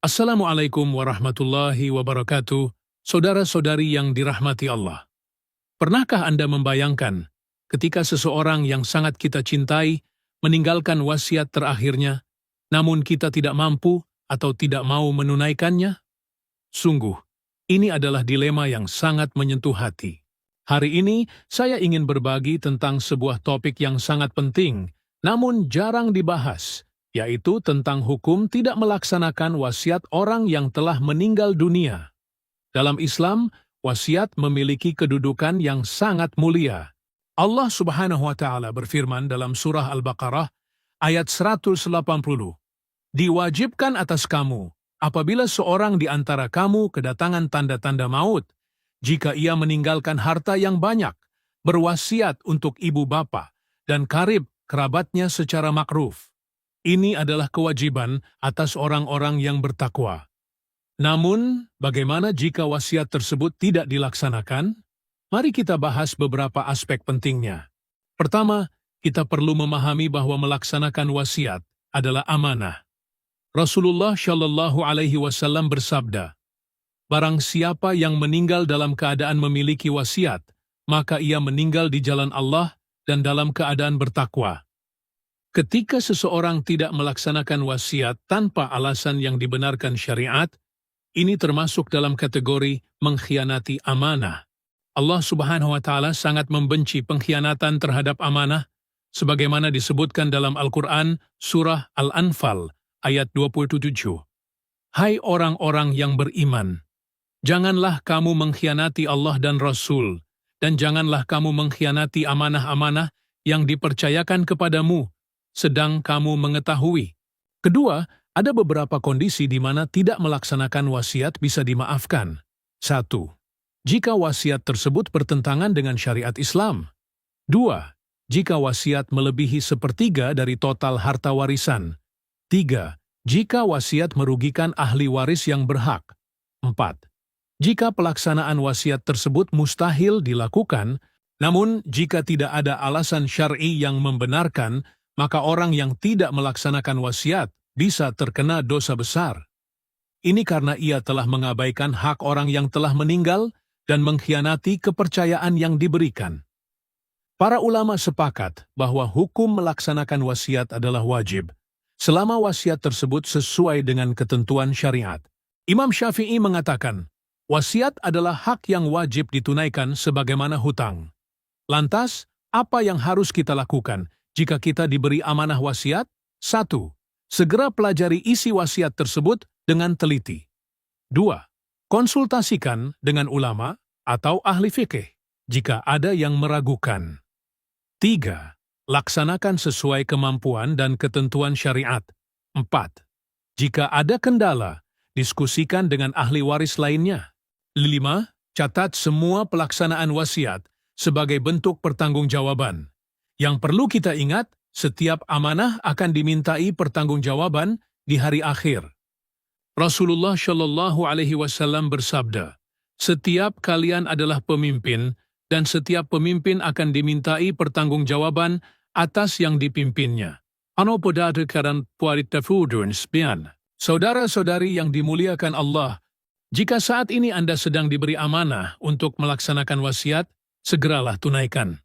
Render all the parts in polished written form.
Assalamualaikum warahmatullahi wabarakatuh, saudara-saudari yang dirahmati Allah. Pernahkah Anda membayangkan ketika seseorang yang sangat kita cintai meninggalkan wasiat terakhirnya, namun kita tidak mampu atau tidak mau menunaikannya? Sungguh, ini adalah dilema yang sangat menyentuh hati. Hari ini, saya ingin berbagi tentang sebuah topik yang sangat penting, namun jarang dibahas, yaitu tentang hukum tidak melaksanakan wasiat orang yang telah meninggal dunia. Dalam Islam, wasiat memiliki kedudukan yang sangat mulia. Allah Subhanahu wa Ta'ala berfirman dalam surah Al-Baqarah ayat 180, "Diwajibkan atas kamu, apabila seorang di antara kamu kedatangan tanda-tanda maut, jika ia meninggalkan harta yang banyak, berwasiat untuk ibu bapa dan karib kerabatnya secara makruf. Ini adalah kewajiban atas orang-orang yang bertakwa. Namun, bagaimana jika wasiat tersebut tidak dilaksanakan? Mari kita bahas beberapa aspek pentingnya. Pertama, kita perlu memahami bahwa melaksanakan wasiat adalah amanah. Rasulullah Shallallahu Alaihi Wasallam bersabda, "Barang siapa yang meninggal dalam keadaan memiliki wasiat, maka ia meninggal di jalan Allah dan dalam keadaan bertakwa." Ketika seseorang tidak melaksanakan wasiat tanpa alasan yang dibenarkan syariat, ini termasuk dalam kategori mengkhianati amanah. Allah Subhanahu wa Ta'ala sangat membenci pengkhianatan terhadap amanah, sebagaimana disebutkan dalam Al-Quran, Surah Al-Anfal, ayat 27. "Hai orang-orang yang beriman, janganlah kamu mengkhianati Allah dan Rasul, dan janganlah kamu mengkhianati amanah-amanah yang dipercayakan kepadamu, sedang kamu mengetahui." Kedua, ada beberapa kondisi di mana tidak melaksanakan wasiat bisa dimaafkan. 1. Jika wasiat tersebut bertentangan dengan syariat Islam. 2. Jika wasiat melebihi sepertiga dari total harta warisan. 3. Jika wasiat merugikan ahli waris yang berhak. 4. Jika pelaksanaan wasiat tersebut mustahil dilakukan, namun jika tidak ada alasan syar'i yang membenarkan, maka orang yang tidak melaksanakan wasiat bisa terkena dosa besar. Ini karena ia telah mengabaikan hak orang yang telah meninggal dan mengkhianati kepercayaan yang diberikan. Para ulama sepakat bahwa hukum melaksanakan wasiat adalah wajib, selama wasiat tersebut sesuai dengan ketentuan syariat. Imam Syafi'i mengatakan, wasiat adalah hak yang wajib ditunaikan sebagaimana hutang. Lantas, apa yang harus kita lakukan jika kita diberi amanah wasiat? 1. Segera pelajari isi wasiat tersebut dengan teliti. 2. Konsultasikan dengan ulama atau ahli fikih jika ada yang meragukan. 3. Laksanakan sesuai kemampuan dan ketentuan syariat. 4. Jika ada kendala, diskusikan dengan ahli waris lainnya. 5. Catat semua pelaksanaan wasiat sebagai bentuk pertanggungjawaban. Yang perlu kita ingat, setiap amanah akan dimintai pertanggungjawaban di hari akhir. Rasulullah Shallallahu Alaihi Wasallam bersabda, "Setiap kalian adalah pemimpin, dan setiap pemimpin akan dimintai pertanggungjawaban atas yang dipimpinnya." Ano podate karan puaritafudun spian. Saudara-saudari yang dimuliakan Allah, jika saat ini Anda sedang diberi amanah untuk melaksanakan wasiat, segeralah tunaikan.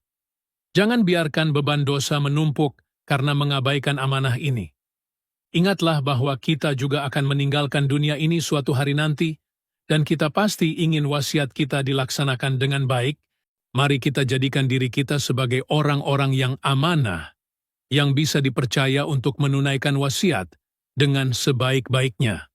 Jangan biarkan beban dosa menumpuk karena mengabaikan amanah ini. Ingatlah bahwa kita juga akan meninggalkan dunia ini suatu hari nanti, dan kita pasti ingin wasiat kita dilaksanakan dengan baik. Mari kita jadikan diri kita sebagai orang-orang yang amanah, yang bisa dipercaya untuk menunaikan wasiat dengan sebaik-baiknya.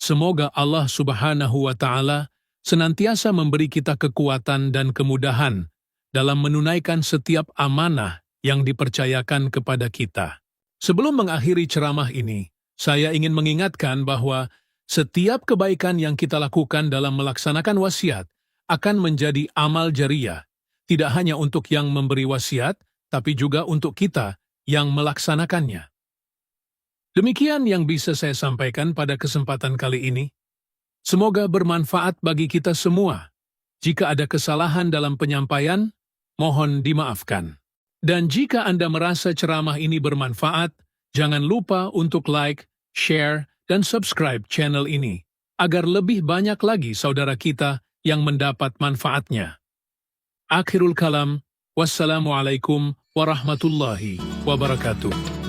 Semoga Allah Subhanahu wa Ta'ala senantiasa memberi kita kekuatan dan kemudahan dalam menunaikan setiap amanah yang dipercayakan kepada kita. Sebelum mengakhiri ceramah ini, saya ingin mengingatkan bahwa setiap kebaikan yang kita lakukan dalam melaksanakan wasiat akan menjadi amal jariyah, tidak hanya untuk yang memberi wasiat, tapi juga untuk kita yang melaksanakannya. Demikian yang bisa saya sampaikan pada kesempatan kali ini. Semoga bermanfaat bagi kita semua. Jika ada kesalahan dalam penyampaian, mohon dimaafkan. Dan jika Anda merasa ceramah ini bermanfaat, jangan lupa untuk like, share, dan subscribe channel ini, agar lebih banyak lagi saudara kita yang mendapat manfaatnya. Akhirul kalam, wassalamualaikum warahmatullahi wabarakatuh.